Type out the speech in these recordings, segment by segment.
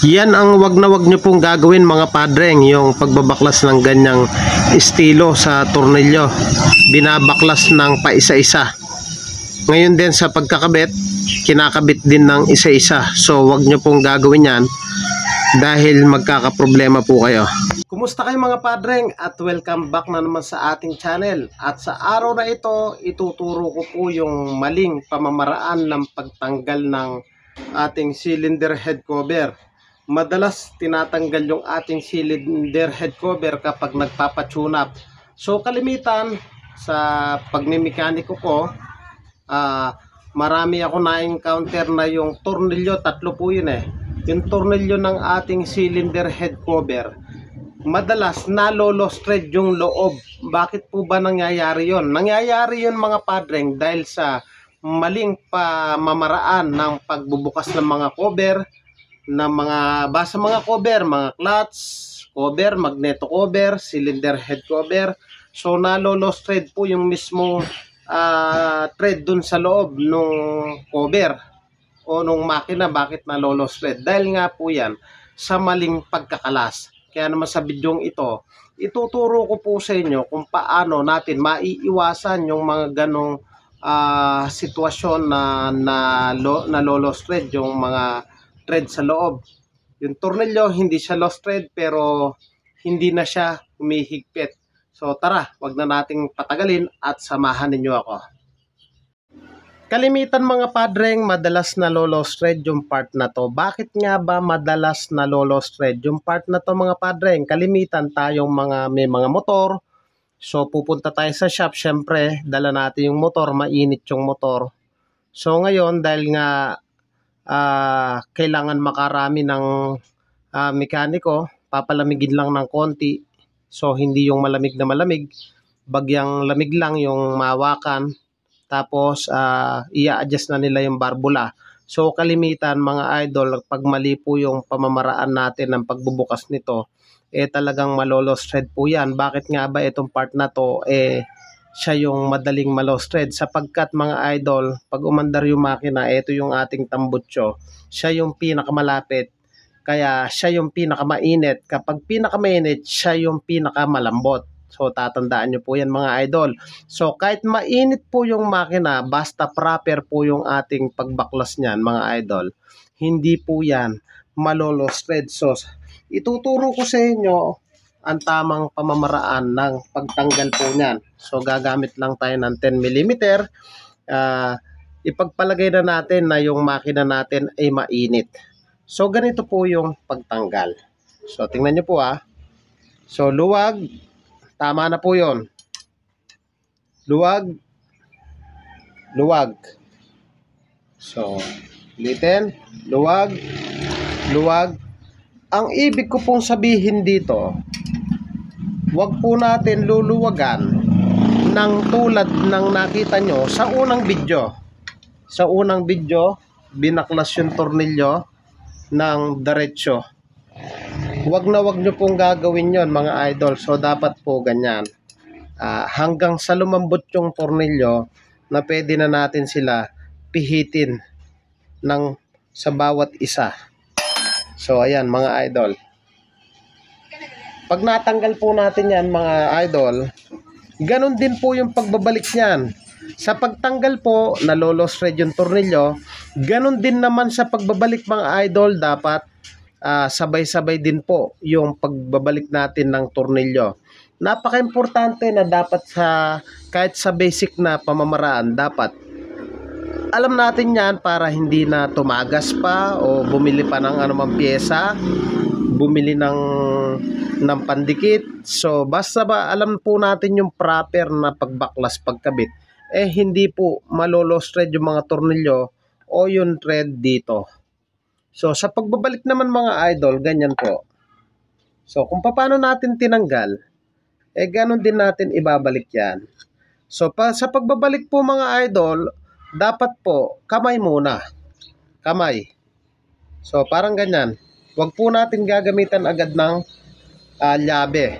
Yan ang wag na wag nyo pong gagawin mga padreng, yung pagbabaklas ng ganyang estilo sa tornilyo. Binabaklas ng paisa-isa. Ngayon din sa pagkakabit, kinakabit din ng isa-isa. So wag nyo pong gagawin yan dahil magkakaproblema po kayo. Kumusta kayo mga padreng at welcome back na naman sa ating channel. At sa araw na ito, ituturo ko po yung maling pamamaraan ng pagtanggal ng ating cylinder head cover. Madalas tinatanggal yung ating cylinder head cover kapag nagpapatune up. So kalimitan sa pagmimekaniko ko, marami ako na-encounter na yung tornilyo, tatlo po yun yung tornilyo ng ating cylinder head cover, madalas nalo-lost thread yung loob. Bakit po ba nangyayari yon? Nangyayari yon mga padreng dahil sa maling pamamaraan ng pagbubukas ng mga cover, ng mga basa mga cover, mga clutch cover, magneto cover, cylinder head cover. So nalo-lost thread po yung mismong thread dun sa loob nung cover o nung makina. Bakit nalo-lost thread? Dahil nga po yan sa maling pagkakalas. Kaya naman sa bidyong ito, ituturo ko po sa inyo kung paano natin maiiwasan yung mga ganong sitwasyon na lost thread, yung mga thread sa loob. Yung tornilyo hindi siya lost thread pero hindi na siya humihigpit. So tara, wag na nating patagalin at samahan ninyo ako. Kalimitan mga padreng, madalas na lost thread yung part na to. Bakit nga ba madalas na lost thread yung part na to mga padreng? Kalimitan tayong may mga motor. So pupunta tayo sa shop, syempre dala natin yung motor, mainit yung motor. So ngayon dahil nga kailangan makarami ng mekaniko, papalamigin lang ng konti. So hindi yung malamig na malamig, bagyang lamig lang yung mawakan. Tapos i-adjust na nila yung barbula. So kalimitan mga idol, pag mali po yung pamamaraan natin ng pagbubukas nito, talagang malolos thread po yan. Bakit nga ba itong part na to siya yung madaling malos thread? Sapagkat mga idol, pag umandar yung makina, ito yung ating tambutso, siya yung pinakamalapit, kaya siya yung pinakamainit. Kapag pinakamainit, siya yung pinakamalambot. So tatandaan nyo po yan mga idol. So kahit mainit po yung makina, basta proper po yung ating pagbaklas niyan mga idol, hindi po yan malolos thread. So ituturo ko sa inyo ang tamang pamamaraan ng pagtanggal po niyan. So gagamit lang tayo ng 10 mm. Ipagpalagay na natin na yung makina natin ay mainit. So ganito po yung pagtanggal. So tingnan nyo po So luwag, tama na po yon. Luwag, luwag. So ulitin, luwag, luwag. Ang ibig ko pong sabihin dito, wag po natin luluwagan ng tulad ng nakita nyo sa unang video. Sa unang video, binaklas yung tornilyo ng diretsyo. Wag na wag nyo pong gagawin yon mga idol. So dapat po ganyan. Hanggang sa lumambot yung tornilyo na pwede na natin sila pihitin sa bawat isa. So ayan mga idol. Pag natanggal po natin yan mga idol, ganun din po yung pagbabalik niyan. Sa pagtanggal po, nalolos thread yung tornilyo, ganun din naman sa pagbabalik mga idol, dapat sabay-sabay din po yung pagbabalik natin ng tornilyo. Napaka-importante na dapat kahit sa basic na pamamaraan, dapat alam natin yan para hindi na tumagas pa o bumili pa ng anumang pyesa, bumili ng pandikit. So basta ba alam po natin yung proper na pagbaklas, pagkabit, hindi po malolos thread yung mga tornilyo o yung thread dito. So sa pagbabalik naman mga idol, ganyan po. So kung paano natin tinanggal, ganun din natin ibabalik yan. So sa pagbabalik po mga idol, dapat po kamay muna. Kamay. So parang ganyan. Huwag po natin gagamitan agad ng llabe.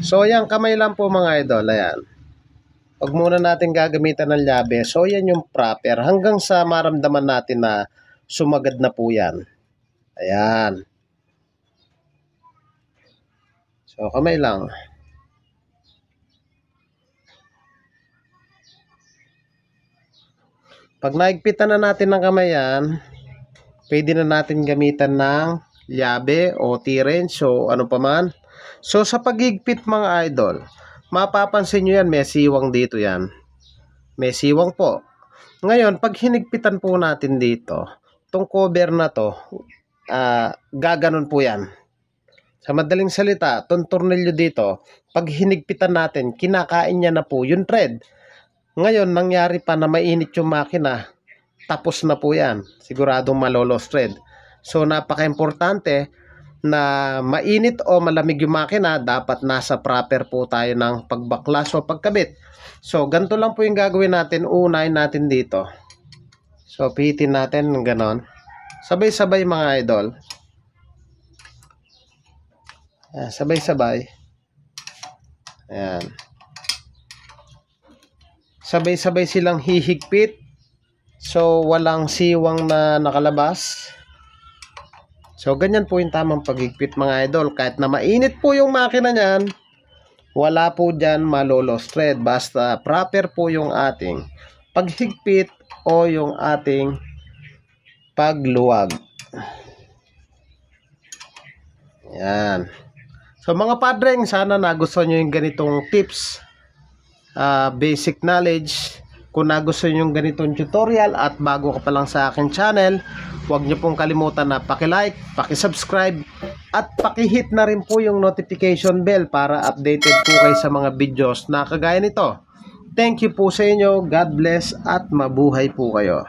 So yan, kamay lang po mga idol. Ayan. Huwag muna natin gagamitan ng llabe. So yan yung proper. Hanggang sa maramdaman natin na sumagad na po yan. Ayan. So, kamay lang. Pag naigpitan na natin ng kamay yan, pwede na natin gamitan ng llave o T-wrench o ano pa man. So, sa pagigpit mga idol, mapapansin nyo yan, may siwang dito yan. May siwang po. Ngayon, pag hinigpitan po natin dito, itong cover na to, gaganon po yan. Sa madaling salita, itong tornilyo dito, pag hinigpitan natin, kinakain niya na po yung thread. Ngayon, nangyari pa na mainit yung makina, tapos na po yan. Siguradong malolos thread. So, napaka-importante na mainit o malamig yung makina, dapat nasa proper po tayo ng pagbaklas o pagkabit. So, ganito lang po yung gagawin natin. Unahin natin dito. So, pihitin natin ng ganon. Sabay-sabay mga idol. Sabay-sabay. Ayan. Sabay-sabay silang hihigpit. So, walang siwang na nakalabas. So, ganyan po yung tamang paghigpit mga idol. Kahit na mainit po yung makina niyan, wala po dyan malolos thread. Basta proper po yung ating paghigpit o yung ating pagluwag. Yan. So mga padreng, sana nagustuhan nyo yung ganitong tips, basic knowledge. Kung nagustuhan nyo yung ganitong tutorial at bago ka pa lang sa akin channel, huwag nyo pong kalimutan na paki-like, paki-subscribe at paki-hit na rin po yung notification bell para updated po kayo sa mga videos na kagaya nito. Thank you po sa inyo. God bless at mabuhay po kayo.